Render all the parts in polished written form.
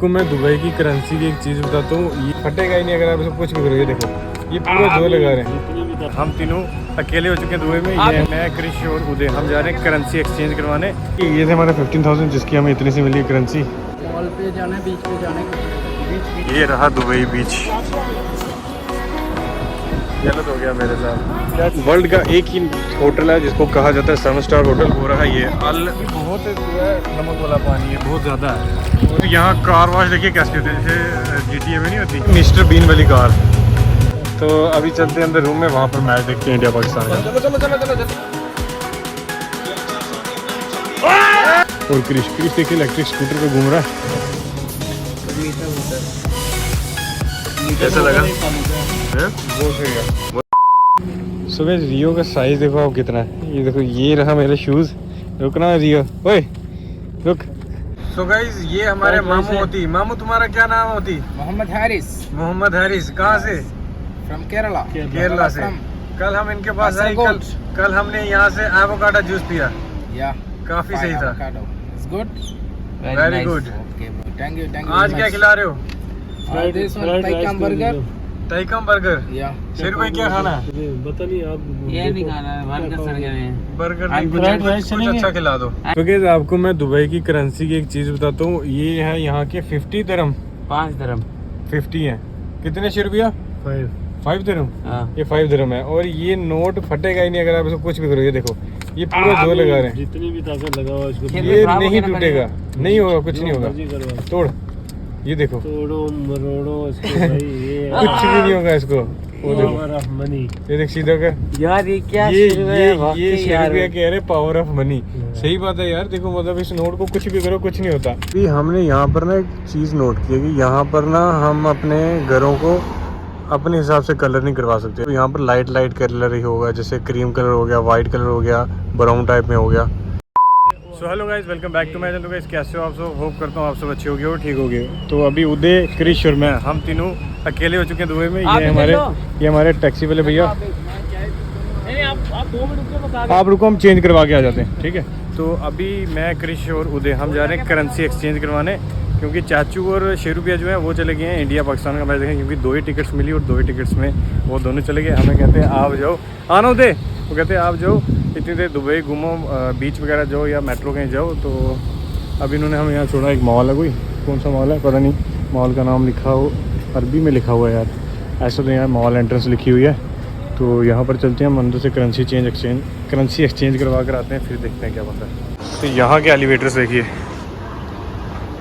आपको मैं दुबई की करेंसी की एक चीज़ बताता हूँ, ये फटेगा ही नहीं अगर आप इसको कुछ भी करोगे। देखो ये पूरा जोर लगा रहे हैं। हम तीनों अकेले हो चुके हैं दुबई में। ये मैं, कृष और उदय, हम जा रहे हैं करेंसी एक्सचेंज करवाने। ये थे हमारे 15,000 जिसकी हमें इतनी सी मिली करेंसी। मॉल पे जाना है, बीच पे जाना है। ये रहा दुबई बीच। गलत हो गया मेरे साथ। वर्ल्ड का एक ही होटल है जिसको कहा जाता है 7 स्टार होटल, हो रहा है ये बहुत नमक वाला पानी है, बहुत ज़्यादा है। और यहाँ कार वॉश देखिए कैसे होते हैं, जैसे GTA में नहीं होती मिस्टर बीन वाली कार। तो अभी चलते हैं अंदर रूम में, वहाँ पर मैच देखते हैं इंडिया पाकिस्तान का। चलो चलो चलो चलो चलो। और क्रिश देखिए इलेक्ट्रिक स्कूटर पे घूम रहा है। कैसा लगा? सो गाइस रियो का साइज देखो आप कितना है। ये देखो ये रहा मेरे शूज। रुकना रियो, ओए रुक। सो गाइस ये हमारे मामू होती। मामू तुम्हारा क्या नाम होती? मोहम्मद हारिस। मोहम्मद हारिस। कहाँ से? फ्रॉम केरला। केरला से। कल हम इनके पास आए, कल हमने यहाँ से एवोकाडो जूस पिया। या काफी सही था। It's good, very good. Thank you. आज क्या खिला रहे हो? दिस वन टाइकम बर्गर। टाइकम बर्गर। या शेर भाई क्या खाना है? पता नहीं आप ये नहीं खाना है, बर्गर सर गए। बर्गर नहीं, कुछ अच्छा खिला दो। तो गाइस आपको मैं दुबई की करेंसी की एक चीज़ बताता हूँ। ये है यहाँ के 50 दिरहम। 5 दिरहम 50 है। कितने रुपया? 5 दिरहम। ये 5 दिरहम है। और ये नोट फटेगा ही नहीं अगर आप इसको कुछ भी करोगे। ये देखो ये पूरा जोर लगा रहे हैं। जितनी भी ताकत लगाओ इसको, ये नहीं टूटेगा, नहीं होगा, कुछ नहीं होगा। तोड़, ये देखो तोड़ो मरोड़ो इसको भाई, ये कुछ भी नहीं होगा इसको। वो देखो पावर ऑफ मनी। ये देख सीधा कर यार, ये क्या ये शेरविया कह रहे पावर ऑफ मनी। सही बात है यार। देखो मतलब इस नोट को कुछ भी करो कुछ नहीं होता। अभी हमने यहाँ पर ना एक चीज़ नोट की है कि यहाँ पर ना हम अपने घरों को अपने हिसाब से कलर नहीं करवा सकते। तो यहाँ पर लाइट कलर ही होगा, जैसे क्रीम कलर हो गया, वाइट कलर हो गया, ब्राउन टाइप में हो गया। So hello guys, welcome back to my channel. Guys कैसे हो आप सब? होप करता हूँ आप सब अच्छे हो गए और ठीक हो गए। तो अभी उदय, कृष और मैं, हम तीनों अकेले हो चुके हैं दुबई में। ये हमारे टैक्सी वाले भैया। आप रुको, हम चेंज करवा के आ जाते हैं, ठीक है? तो अभी मैं, कृष और उदय हम जा रहे हैं करेंसी एक्सचेंज करवाने, क्योंकि चाचू और शेरूपिया जो है वो चले गए हैं इंडिया पाकिस्तान का मैच देखें, क्योंकि 2 ही टिकट्स मिली और 2 ही टिकट्स में वो दोनों चले गए। हमें कहते हैं आप जाओ, आना उदय, वो कहते हैं आप जाओ, इतनी देर दुबई घूमो, बीच वगैरह जाओ या मेट्रो कहीं जाओ। तो अब इन्होंने हमें यहाँ छोड़ा। एक मॉल है, कोई कौन सा मॉल है पता नहीं, मॉल का नाम लिखा हो, अरबी में लिखा हुआ है यार, ऐसा तो यहाँ मॉल एंट्रेंस लिखी हुई है। तो यहाँ पर चलते हैं, हम अंदर से करेंसी एक्सचेंज करवा कर आते हैं, फिर देखते हैं क्या बनता है। तो यहाँ के एलिवेटर्स देखिए,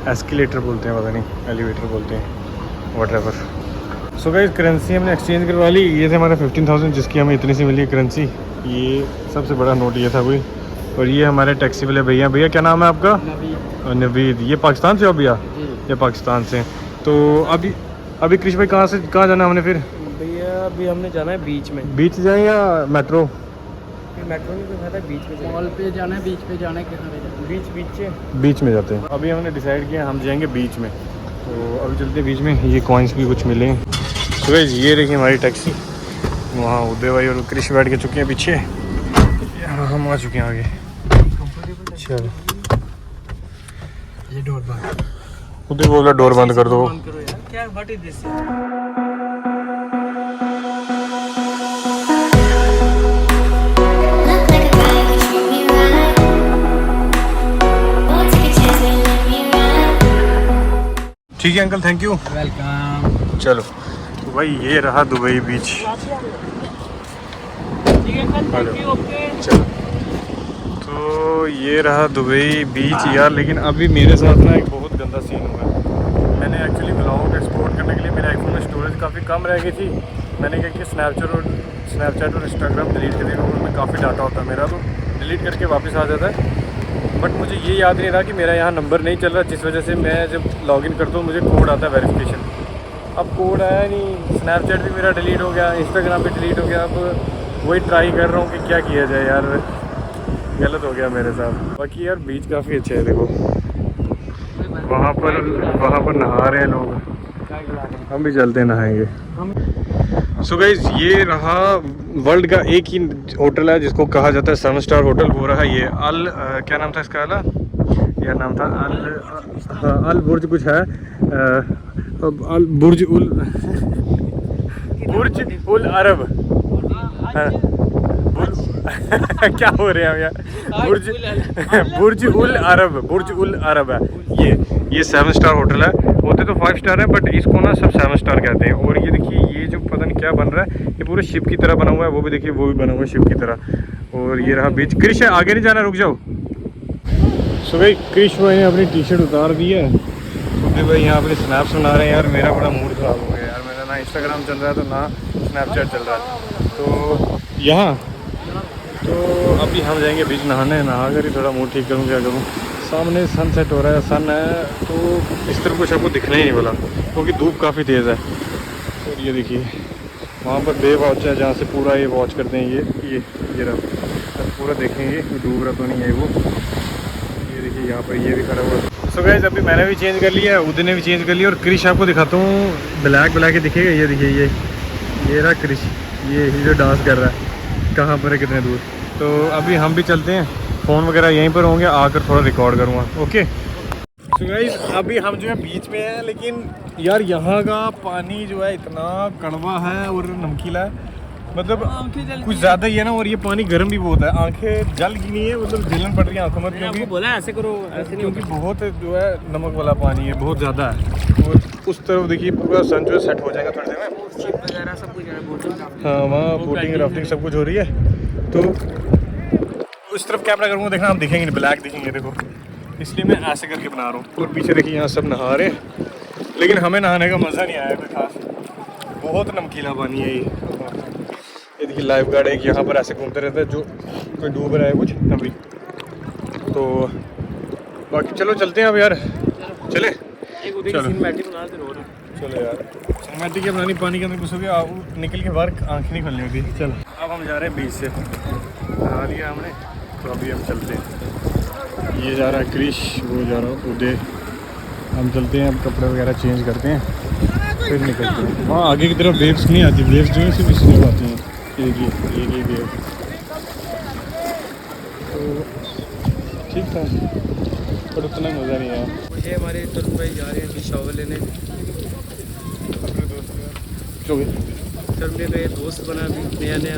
एस्केलेटर बोलते हैं, पता नहीं एलिवेटर बोलते हैं, व्हाटएवर। सो गाइस करेंसी हमने एक्सचेंज करवा ली। ये थे हमारे 15,000 जिसकी हमें इतनी सी मिली है करेंसी। ये सबसे बड़ा नोट ये था कोई। और ये हमारे टैक्सी वाले भैया। भैया क्या नाम है आपका? नवीद। ये पाकिस्तान से हो भैया? ये पाकिस्तान से। तो अभी कृष भाई कहाँ जाना है हमने फिर? भैया अभी हमने जाना है बीच में। बीच जाए या मेट्रो? मेट्रो नहीं कोई था, बीच में मॉल पे जाना है, बीच पे जाना है। बीच में जाते हैं। अभी हमने डिसाइड किया हम जाएंगे बीच में। तो अभी चलते हैं बीच में। ये कॉइन्स भी कुछ मिले। तो गाइस ये देखिए हमारी टैक्सी। वहाँ उदय भाई और कृष बैठ के चुके हैं पीछे, यहाँ हम आ चुके हैं आगे। चलो ये डोर बंद। उदय बोल रहा डोर बंद कर दो। क्या व्हाट इज दिस? ठीक है अंकल, थैंक यू, वेलकम। चलो तो भाई ये रहा दुबई बीच। चलो तो ये रहा दुबई बीच यार। लेकिन अभी मेरे साथ ना एक बहुत गंदा सीन हुआ है। मैंने एक्चुअली ब्लॉग एक्सपोर्ट करने के लिए मेरे आईफोन में स्टोरेज काफ़ी कम रह गई थी। मैंने क्या किया, स्नैपचैट और इंस्टाग्राम डिलीट कर दिया। उनमें काफ़ी डाटा होता है मेरा, तो डिलीट करके वापस आ जाता है। बट मुझे ये याद नहीं रहा कि मेरा यहाँ नंबर नहीं चल रहा, जिस वजह से मैं जब लॉगिन करता हूँ मुझे कोड आता है वेरिफिकेशन। अब कोड आया नहीं, स्नैपचैट भी मेरा डिलीट हो गया, इंस्टाग्राम भी डिलीट हो गया। अब वही ट्राई कर रहा हूँ कि क्या किया जाए यार, गलत हो गया मेरे साथ। बाकी यार बीच काफ़ी अच्छा है, देखो वहाँ पर नहा रहे हैं लोग, हम भी चलते नहाएंगे। सो गाइस ये रहा वर्ल्ड का एक ही होटल है जिसको कहा जाता है 7 स्टार होटल, हो रहा है ये क्या नाम था इसका? ये क्या नाम था, अल बुर्ज कुछ है, अल बुर्ज उल अरब। हाँ। क्या हो रहे हैं हम यार, बुर्ज उल अरब है ये 7 स्टार होटल है। होते तो 5 स्टार है बट इसको ना सब 7 स्टार कहते हैं। और ये देखिए ये जो पता नहीं क्या बन रहा है, ये पूरे शिप की तरह बना हुआ है। वो भी देखिए, वो भी बना हुआ है शिप की तरह। और ये रहा बीच। क्रिश है, आगे नहीं जाना, रुक जाओ। सो भाई क्रिश भाई ने अपनी टी शर्ट उतार दी है, अभी भाई यहाँ अपने स्नैप्स बना रहे हैं। यार मेरा बड़ा मूड ख़राब हो गया यार, मेरा ना इंस्टाग्राम चल रहा है तो ना स्नैपचैट चल रहा है। तो यहाँ तो अभी हम जाएंगे बीच नहाने, नहा कर ही थोड़ा मूड ठीक करूँ। क्या करूँ, सामने सनसेट हो रहा है, सन है तो इस तरफ कुछ आपको दिखना ही नहीं वाला क्योंकि धूप काफ़ी तेज़ है। और ये देखिए वहाँ पर बे वॉच है जहाँ से पूरा ये वॉच करते हैं। ये रहा पूरा देखेंगे डूब रहा तो नहीं है वो। ये देखिए यहाँ पर ये भी खड़ा हुआ। सो गाइस अभी मैंने भी चेंज कर लिया है, उदय ने भी चेंज कर लिया। और क्रिश आपको दिखाता हूँ, ब्लैक ही दिखेगा। ये देखिए ये रहा क्रिश, ये जो डांस कर रहा है, कहाँ पर है कितने दूर। तो अभी हम भी चलते हैं, फ़ोन वगैरह यहीं पर होंगे, आकर थोड़ा रिकॉर्ड करूँगा। ओके सो गाइस अभी हम जो है बीच में हैं, लेकिन यार यहाँ का पानी जो है इतना कड़वा है और नमकीला है, मतलब कुछ ज़्यादा ही है ना। और ये पानी गर्म भी बहुत है, आंखें जल की नहीं है, मतलब जलन पड़ रही है आंखों में, क्योंकि बोला ऐसे करो, ऐसे नहीं, क्योंकि बहुत जो है नमक वाला पानी है, बहुत ज़्यादा है। और उस तरफ देखिए पूरा सन जो है सेट हो जाएगा थोड़ी देर में। शिप वगैरह सब कुछ है, हाँ वहाँ बोटिंग राफ्टिंग सब कुछ हो रही है। तो उस तरफ कैमरा करूँगा, देखना हम दिखेंगे नहीं, ब्लैक दिखेंगे देखो, इसलिए मैं ऐसे करके बना रहा हूँ। और पीछे देखिए यहाँ सब नहा रहे हैं, लेकिन हमें नहाने का मज़ा नहीं आया कोई खास, बहुत नमकीला पानी है ये देखिए लाइफ गार्ड एक यहाँ पर ऐसे घूमते रहता है, जो कोई डूब रहा है कुछ अभी। तो बाकी चलो चलते हैं अब यार, चले चलो चलो यार, सिनेमैटिक क्या बनानी, पानी के अंदर घुसोगे निकल के बाहर आँखें नहीं खोलनी होती। चलो अब हम जा रहे हैं बीच से, नहा लिया हमने, तो अभी हम चलते हैं। ये जा रहा है क्रिश, वो जा रहा है उदय, हम चलते हैं अब, कपड़े वगैरह चेंज करते हैं फिर निकलते हैं। वहाँ आगे की तरफ वेव्स नहीं आती, वेव्स जो है सिर्फ इस तरफ आती हैं। ये वेव तो ठीक था पर उतना मज़ा नहीं आया। मुझे हमारे तुर्क भाई जा रहे हैं शॉवर लेने, अपने दोस्त जो भी तुर्क में दोस्त बना भी नया।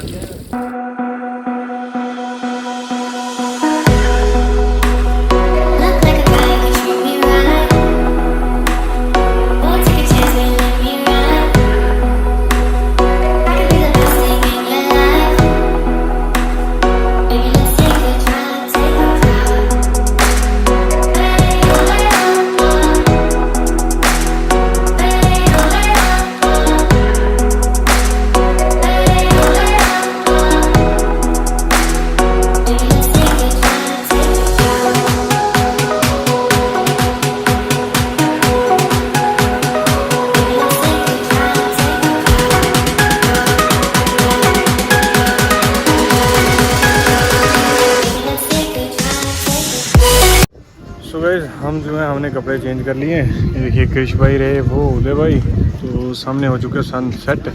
हम जो है हमने कपड़े चेंज कर लिए हैं। ये देखिए क्रिश भाई रहे, वो उदय भाई, तो सामने हो चुके सनसेट।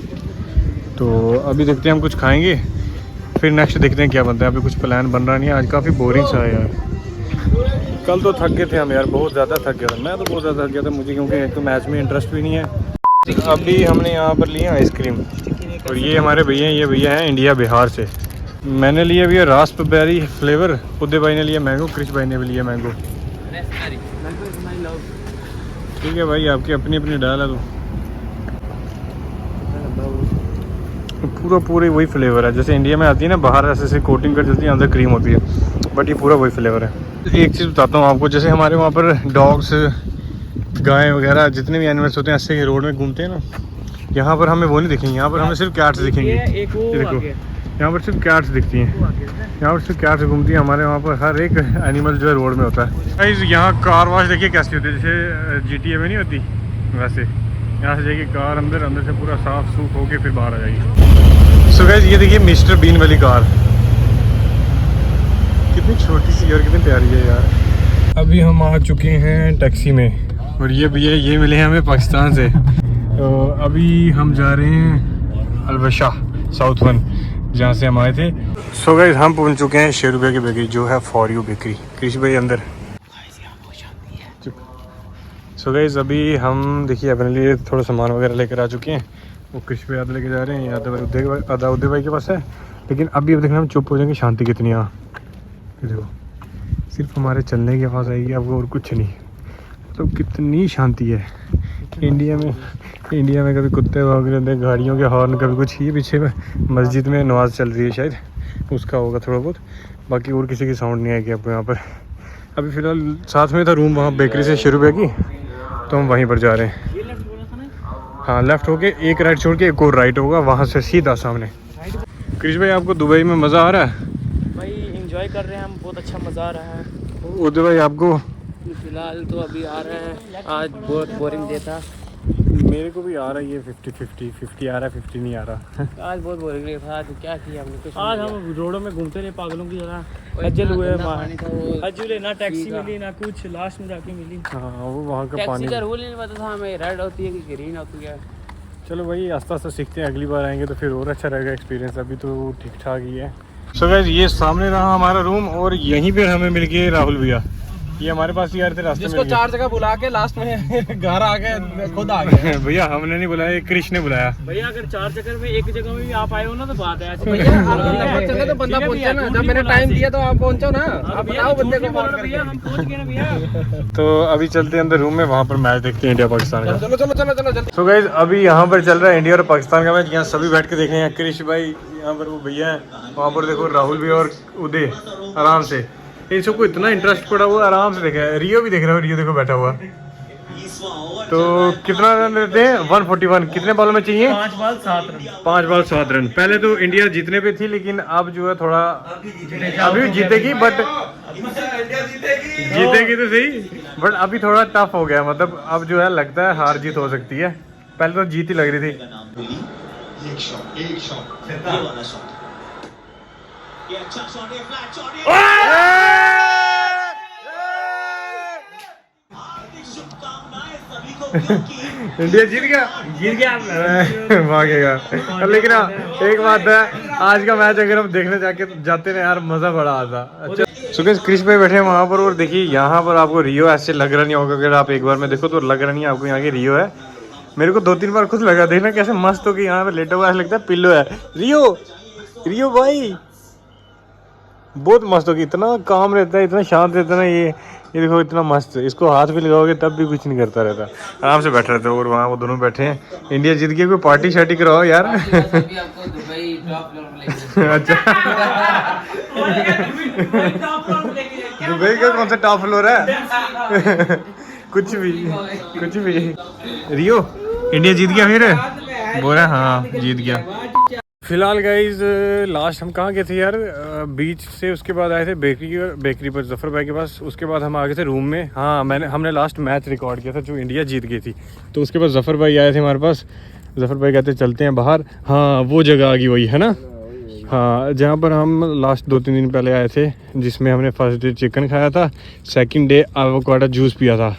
तो अभी देखते हैं हम कुछ खाएंगे, फिर नेक्स्ट देखते हैं क्या बनता है। अभी कुछ प्लान बन रहा नहीं है, आज काफ़ी बोरिंग सा है यार। कल तो थक गए थे हम यार, बहुत ज़्यादा थक गया था मैं, तो बहुत ज़्यादा थक गया था मुझे, क्योंकि एक तो मैच में इंटरेस्ट भी नहीं है। अभी हमने यहाँ पर लिया आइसक्रीम, और ये हमारे भैया, ये भैया हैं इंडिया बिहार से। मैंने लिया भैया रास्पबेरी फ्लेवर, उदय भाई ने लिया मैंगो, क्रिश भाई ने भी लिया मैंगो। ठीक है भाई, आपकी अपनी अपनी डाल है। तो पूरा वही फ्लेवर है जैसे इंडिया में आती है ना, बाहर ऐसे कोटिंग कर देती है, अंदर क्रीम होती है, बट ये पूरा वही फ्लेवर है। एक चीज़ बताता हूँ आपको, जैसे हमारे वहाँ पर डॉग्स, गाय वगैरह जितने भी एनिमल्स होते हैं ऐसे रोड में घूमते हैं ना, यहाँ पर हमें वो नहीं दिखेंगे, यहाँ पर हमें सिर्फ कैट्स दिखेंगे। देखो यहाँ पर सिर्फ कैट्स दिखती हैं, यहाँ पर सिर्फ कैट्स घूमती हैं। हमारे वहाँ पर हर एक एनिमल जो है रोड में होता है। यहाँ कार वॉश देखिए कैसी होती है, जैसे GTA में नहीं होती वैसे। यहाँ से जाएगी कार अंदर से पूरा साफ सूफ होके फिर बाहर आ जाएगी। सो गाइस ये देखिए मिस्टर बीन वाली कार, कितनी छोटी सी और कितनी प्यारी है यार। अभी हम आ चुके हैं टैक्सी में, और ये भैया ये मिले हैं हमें पाकिस्तान से। तो अभी हम जा रहे हैं अलबशा साउथ वन, जहाँ से हम आए थे। सो गाइस हम पहुँच चुके हैं ₹6 की बेकरी, जो है फॉर यू बेकरी। कृषि भाई अंदर सो गाइस अभी हम देखिए अपने लिए थोड़ा सामान वगैरह लेकर आ चुके हैं। वो कृष्ण भाई आधा लेके जा रहे हैं, आधा उदय भाई के पास है। लेकिन अभी अब देखना हम चुप हो जाएंगे, शांति कितनी यहाँ देखो, सिर्फ हमारे चलने की आवाज़ आएगी आपको और कुछ नहीं। तो कितनी शांति है इंडिया में कभी कुत्ते भाग रहे थे, गाड़ियों के हॉर्न, कभी कुछ। ही पीछे में मस्जिद में नमाज़ चल रही है शायद, उसका होगा थोड़ा बहुत, बाकी और किसी की साउंड नहीं आएगी आपको यहाँ पर। अभी फ़िलहाल साथ में था रूम वहाँ बेकरी से शुरू की, तो हम वहीं पर जा रहे हैं। हाँ लेफ़्ट होके एक राइट छोड़ के एक और राइट होगा, वहाँ से सीधा सामने। कृष्ण भाई आपको दुबई में मज़ा आ रहा है? भाई एंजॉय कर रहे हैं हम, बहुत अच्छा मज़ा आ रहा है। उदय भाई आपको? फिलहाल तो अभी आ रहा है, आज बहुत बोरिंग डे था। मेरे को भी आ रहा है ये 50 आ रहा है, 50 नहीं आ रहा। आज बहुत बोरिंग डे था, तो क्या किया हमने कुछ। आज हम रोडों में घूमते रहे पागलों की तरह, खज्जल हुए। खज्जल ना टैक्सी मिली ना कुछ, लास्ट में जाके मिली। हाँ वो वहाँ का पानी। टैक्सी का रूल ही नहीं पता था हमें, रेड होती है कि ग्रीन होती है। चलो भाई आस्ता आस्ता सीखते हैं, अगली बार आएंगे तो फिर और अच्छा रहेगा एक्सपीरियंस। अभी तो ठीक ठाक ही है। सो गाइस ये सामने रहा हमारा रूम, और यहीं पे हमें मिल गए राहुल भैया। ये हमारे पास ही आ रहे थे रास्ते में, जिसको 4 जगह बुला के लास्ट में घर आ गए, खुद आ गए। भैया हमने नहीं बुलाया, कृष्ण ने बुलाया। भैया अगर 4 चक्कर में एक जगह में भी आप आए हो ना तो बात है। भैया आप बंदा चले तो बंदा पहुंचे ना, जब मैंने टाइम दिया तो आप पहुंचो ना। आप बताओ बंदे को कॉल करके। हम पहुंच गए ना भैया। तो अभी चलते हैं अंदर रूम में, वहाँ पर मैच देखते हैं इंडिया पाकिस्तान का। चलो चलो चलो चलो जल्दी। सो गाइस अभी यहाँ पर चल रहा है इंडिया और पाकिस्तान का मैच। यहाँ सभी बैठ के देख रहे हैं। कृष्ण भाई यहाँ पर, वो भैया हैं वहाँ पर, देखो राहुल भी और उदय आराम से। इन सबको इतना इंटरेस्ट पड़ा हुआ, आराम से देखा है। रियो भी देख रहा है, रियो देखो बैठा हुआ। तो कितना रन देते हैं? 141। कितने बॉलों में चाहिए? 5 बॉल 7 रन। 5 ball 7 run. पहले तो इंडिया जीतने पे थी, लेकिन अब जो है थोड़ा अभी जीतेगी, बट जीतेगी तो सही, बट अभी थोड़ा टफ हो गया। मतलब अब जो है लगता है हार जीत हो सकती है। पहले तो जीत ही लग रही थी। इंडिया जीत गया भागेगा। लेकिन एक बात है, आज का मैच अगर हम देखने जाते ना यार, मजा बड़ा आता। अच्छा सुकेश कृष्ण भाई बैठे हैं वहाँ पर, और देखिए यहाँ पर आपको रियो ऐसे लग रहा नहीं होगा। अगर आप एक बार में देखो तो लग रहा नहीं है आपको यहाँ की रियो है। मेरे को 2-3 बार खुद लगा, देखना कैसे मस्त हो कि यहाँ पे लेटा हुआ ऐसा लगता है पिल्लो है। रियो भाई बहुत मस्त होगी, इतना काम रहता है, इतना शांत रहता है ना ये देखो इतना मस्त। इसको हाथ भी लगाओगे तब भी कुछ नहीं करता रहता, आराम से बैठ रहता है। और वहाँ वो दोनों बैठे हैं। इंडिया जीत गई, कोई पार्टी शार्टी कराओ यार। अच्छा दुबई का कौन सा टॉप फ्लोर है? कुछ भी। रियो इंडिया जीत गया फिर बोल रहा, हाँ जीत गया। फिलहाल गाइज लास्ट हम कहाँ गए थे यार? बीच से उसके बाद आए थे बेकरी पर जफ़र भाई के पास। उसके बाद हम आ गए थे रूम में। हाँ हमने लास्ट मैच रिकॉर्ड किया था जो इंडिया जीत गई थी। तो उसके बाद जफ़र भाई आए थे हमारे पास। जफ़र भाई कहते चलते हैं बाहर। हाँ वो जगह आ गई वही है ना, हाँ जहाँ पर हम लास्ट 2-3 दिन पहले आए थे, जिसमें हमने फर्स्ट डे चिकन खाया था, सेकंड डे एवोकाडो जूस पिया था।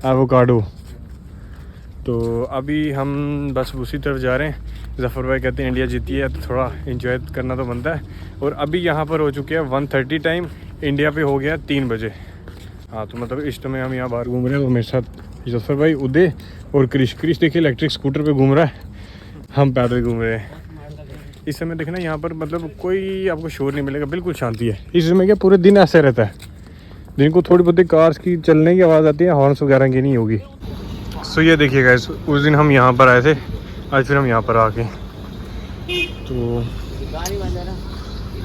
एवोकाडो। तो अभी हम बस उसी तरफ जा रहे हैं। जफ़र भाई कहते हैं इंडिया जीती है तो थोड़ा एंजॉय करना तो बनता है। और अभी यहाँ पर हो चुके हैं 1:30 टाइम, इंडिया पे हो गया 3 बजे। हाँ तो मतलब इस समय हम यहाँ बाहर घूम रहे हैं। तो मेरे साथ जफ़र भाई, उदय और कृष देखिए इलेक्ट्रिक स्कूटर पे घूम रहा है, हम पैदल घूम रहे हैं। इस समय देखना यहाँ पर मतलब कोई आपको शोर नहीं मिलेगा, बिल्कुल शांति है। इस समय क्या पूरे दिन ऐसे रहता है, दिन को थोड़ी बहुत कार्स की चलने की आवाज़ आती है, हॉर्न्स वगैरह की नहीं होगी। सो ये देखिएगा उस दिन हम यहाँ पर आए थे, आज फिर हम यहाँ पर आके तो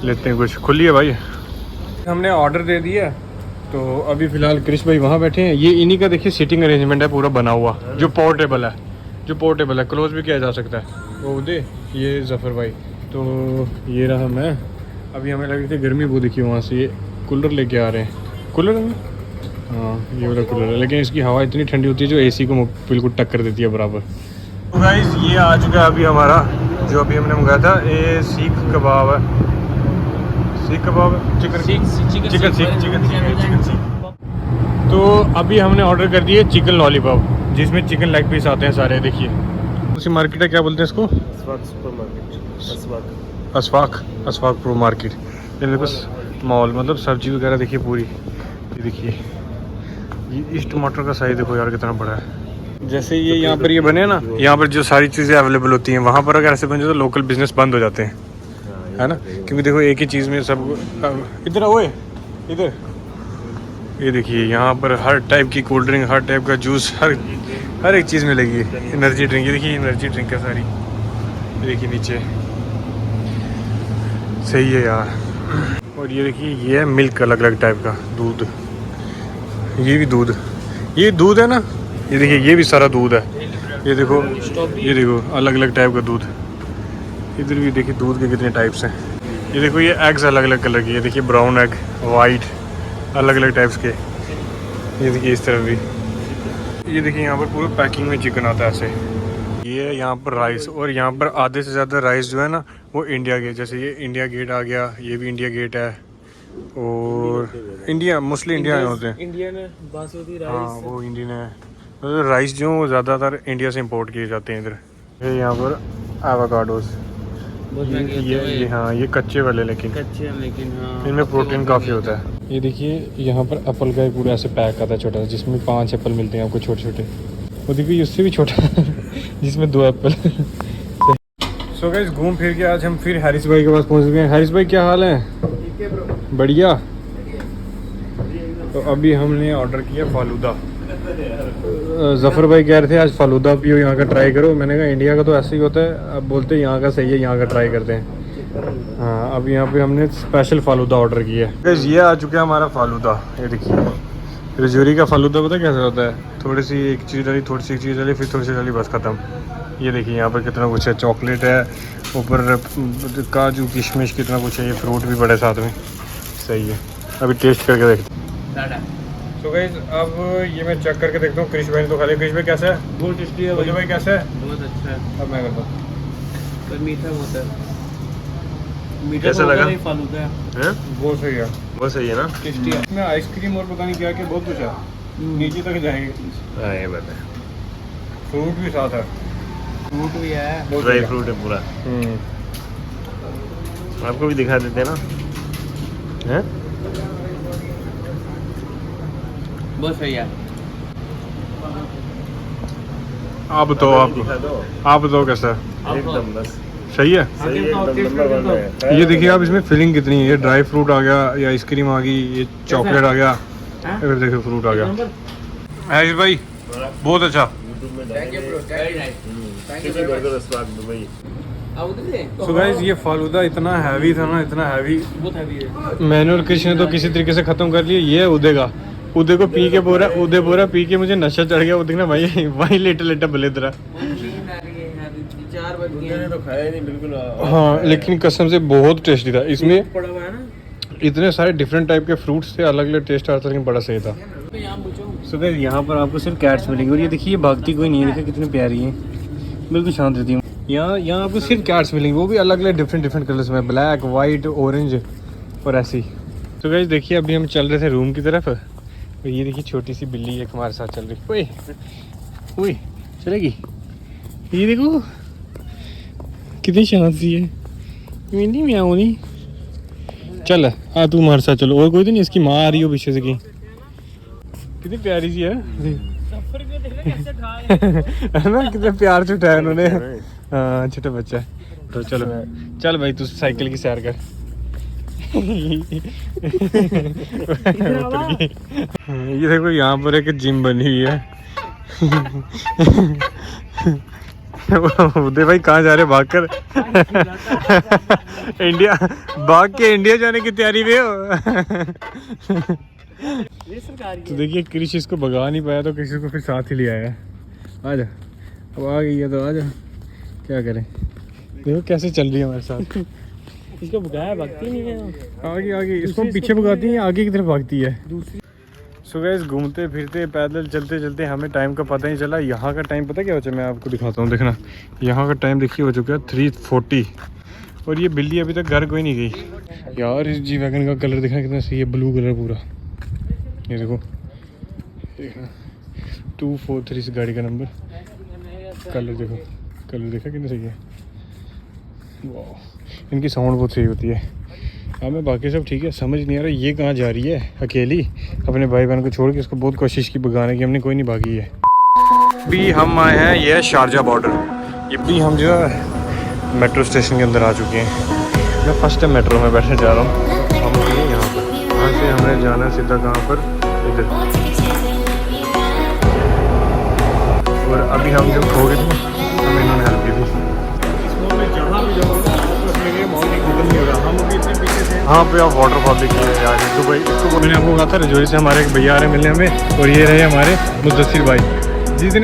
लेते हैं कुछ। खुली है भाई, हमने ऑर्डर दे दिया। तो अभी फ़िलहाल कृष्ण भाई वहाँ बैठे हैं। ये इन्हीं का देखिए सिटिंग अरेंजमेंट है पूरा बना हुआ, जो पोर्टेबल है, क्लोज भी किया जा सकता है। वो उदय, ये जफ़र भाई, तो ये रहा मैं। अभी हमें लग रही थी गर्मी, वो देखिए वहाँ से ये कूलर लेके आ रहे हैं। कूलर है, हाँ ये वाला कूलर है, लेकिन इसकी हवा इतनी ठंडी होती है जो एसी को बिल्कुल टक्कर देती है बराबर। तो गाइस ये आ चुका है अभी हमारा, जो अभी हमने मंगाया था। ये सीख कबाब है, चिकन सीख। तो अभी हमने ऑर्डर कर दिए चिकन लॉलीपॉप, जिसमें चिकन लेग पीस आते हैं सारे। देखिए उसी मार्केट है, क्या बोलते हैं इसको? Ashfaq pro market. ये देखो मॉल, मतलब सब्जी वगैरह देखिए पूरी। ये देखिए ये इस टमाटर का साइज देखो यार कितना बड़ा है। जैसे ये यहाँ पर ये बने ना, यहाँ पर जो सारी चीज़ें अवेलेबल होती हैं, वहाँ पर अगर ऐसे बन जाए तो लोकल बिजनेस बंद हो जाते हैं, है ना। क्योंकि देखो एक ही चीज़ में सब इधर ओए इधर, ये देखिए यहाँ पर हर टाइप की कोल्ड ड्रिंक, हर टाइप का जूस, हर एक चीज़ मिलेगी। एनर्जी ड्रिंक, ये देखिए एनर्जी ड्रिंक है सारी, ये देखिए नीचे, सही है यार। और ये देखिए ये है मिल्क, अलग अलग टाइप का दूध, ये भी दूध, ये दूध है ना, ये देखिए ये भी सारा दूध है। ये देखो अलग अलग टाइप का दूध। इधर भी देखिए दूध के कितने टाइप्स हैं। ये देखो ये एग्स अलग अलग कलर के, ये देखिए ब्राउन एग, वाइट, अलग अलग टाइप्स के। ये देखिए इस तरफ भी, ये देखिए यहाँ पर पूरे पैकिंग में चिकन आता है ऐसे। ये है यहाँ पर राइस, और यहाँ पर आधे से ज़्यादा राइस जो है ना वो इंडिया गेट, जैसे ये इंडिया गेट आ गया, ये भी इंडिया गेट है, और इंडिया मोस्टली इंडिया होते हैं। इंडियन बासमती राइस, हाँ वो इंडियन है, मतलब राइस जो ज़्यादातर इंडिया से इंपोर्ट किए जाते हैं इधर। ये यहाँ पर एवोकाडोस, ये हाँ ये कच्चे वाले, लेकिन कच्चे हैं लेकिन हाँ इनमें प्रोटीन काफ़ी होता है। ये देखिए यहाँ पर एप्पल का पूरा ऐसे पैक आता है छोटा सा, जिसमें 5 एप्पल मिलते हैं आपको छोटे छोटे। वो देखिए उससे भी छोटा जिसमें 2 एप्पल। सो गाइस घूम फिर के आज हम फिर हैरिस भाई के पास पहुँच गए हैं। हैरिस भाई क्या हाल है? बढ़िया। तो अभी हमने ऑर्डर किया फालूदा। ज़फ़र भाई कह रहे थे आज फालूदा पियो, यहाँ का ट्राई करो। मैंने कहा इंडिया का तो ऐसे ही होता है, अब बोलते हैं यहाँ का सही है, यहाँ का ट्राई करते हैं। हाँ अब यहाँ पे हमने स्पेशल फालूदा ऑर्डर किया है। ये आ चुका है हमारा फालूदा, ये देखिए। रजौरी का फालूदा पता कैसा होता है, थोड़ी सी एक चीज़ डाली, थोड़ी सी एक चीज़ डाली, फिर थोड़ी सी डाली, बस ख़त्म। ये देखिए यहाँ पर कितना कुछ है, चॉकलेट है ऊपर, काजू किशमिश, कितना कुछ है, ये फ्रूट भी बड़े साथ में, सही है। अभी टेस्ट करके देखते हैं। तो गाइस अब ये मैं चेक करके देखता हूँ। क्रिश भाई ने तो खा लिया। क्रिश भाई कैसा है? बहुत टेस्टी है भाई कैसा है? बहुत अच्छा है। अब मैं करता हूँ। पर मीठा होता है, मीठा कैसा लगा? नहीं फालूदा है, बहुत सही है, बहुत सही है ना। टेस्टी है। इसमें आइसक्रीम और पता नहीं क्या क्या बहुत कुछ है, नीचे तक जाएंगे। हाँ ये बात है, फ्रूट भी साथ है, फ्रूट भी है, बहुत ड्राई बढ़िया। फ्रूट है पूरा। आपको भी दिखा देते हैं ना, हैं? बहुत सही है। आप बताओ, दिखा दो आप बताओ कैसा है? एकदम बस सही है। सही है, एकदम नंबर 1 है। ये देखिए आप इसमें फिलिंग कितनी है, ये ड्राई फ्रूट आ गया, ये आइसक्रीम आ गई, ये चॉकलेट आ गया, फिर देखिए फ्रूट आ गया। आयुष भाई बहुत अच्छा। Thank you bro, very nice. किसी बर्गर स्वाद दुबई। सो गाइस ये फालूदा इतना हैवी था ना, इतना हैवी, बहुत हैवी है। मैंने और कृष्ण ने तो किसी तरीके से ख़त्म कर लिया। ये उदय का, उदय को पी के पूरा, उदय पूरा पी के मुझे नशा चढ़ गया। वो देखना भाई वहीं लेटे लेटे बले तरह। 4 बज गए। मैंने तो खाया ही नहीं बिल्कुल। हाँ लेकिन कसम से बहुत टेस्टी था। इसमें पड़ा हुआ है ना, इतने सारे डिफरेंट टाइप के फ्रूट्स थे, अलग अलग टेस्ट आता था, लेकिन बड़ा सही था। तो यहाँ पूछो। सो गाइस यहाँ पर आपको सिर्फ कैट्स मिलेंगी, और ये देखिए भागती कोई नहीं है, देखिए कितनी प्यारी है, बिल्कुल शांत रहती हूँ। यहाँ आपको सिर्फ कैट्स मिलेंगी, वो भी अलग अलग डिफरेंट कलर्स में, ब्लैक, वाइट, ऑरेंज और ऐसी। तो गाइस देखिए अभी हम चल रहे थे रूम की तरफ, तो ये देखिए छोटी सी बिल्ली एक हमारे साथ चल रही। ओए ओए चलेगी, ये देखो कितनी शांत सी है, मिनी म्याऊ नहीं। चल आ तू हमारे साथ चलो, और कोई तो नहीं, इसकी माँ आ रही हो पीछे से की, कितनी प्यारी सी है। सफर में देख रहे कैसे खा रहे हैं। है ना, कितना प्यार से उठाया उन्होंने। हाँ छोटा बच्चा है। तो चलो चल भाई तू साइकिल की सैर कर। ये देखो यहाँ पर एक जिम बनी हुई है। उदय भाई कहाँ जा रहे, भाग कर? इंडिया, भाग के इंडिया जाने की तैयारी में हो। ये सरकारी तो देखिए क्रिश इसको भगा नहीं पाया, तो किसी को फिर साथ ही ले आया। आजा, अब आ गई है तो आजा, क्या करें। देखो कैसे चल रही है हमारे साथ। इसको भगाया, भागती नहीं है। आगे आगे इसको पीछे भगाती है, आगे की तरफ भागती है। सो गाइस घूमते फिरते पैदल चलते चलते हमें टाइम का पता नहीं चला। यहाँ का टाइम पता क्या हो, मैं आपको दिखाता हूँ, देखना यहाँ का टाइम देखिए हो चुका है 3:40, और ये बिल्ली अभी तक घर कोई नहीं गई। यार इस जी वैगन का कलर देखना कितना सही है, ब्लू कलर पूरा, ये देखो देखना 243 गाड़ी का नंबर, कलर देखो, कलर देखा कितना सही है। वाह इनकी साउंड बहुत सही होती है। हाँ मैं बाकी सब ठीक है, समझ नहीं आ रहा ये कहाँ जा रही है अकेली अपने भाई बहन को छोड़ के। इसको बहुत कोशिश की भगाने की, हमने कोई नहीं भागी है। अभी हम आए हैं, ये है शारजा बॉर्डर। ये भी हम जो है मेट्रो स्टेशन के अंदर आ चुके हैं। मैं फर्स्ट टाइम मेट्रो में बैठने जा रहा हूँ। हम हैं यहाँ पर, यहाँ से हमें जाना है सीधा कहाँ पर, इधर। और अभी हम जब खो गए थे हमें इन्होंने हेल्प की थी। हाँ पे आप वाटरफॉल देखिए यार, दुबई इसको मैंने आपको कहा था रजौरी से हमारे एक भैया आ रहे मिलने हमें, और ये रहे हमारे मुद्दसिर भाई। जिस दिन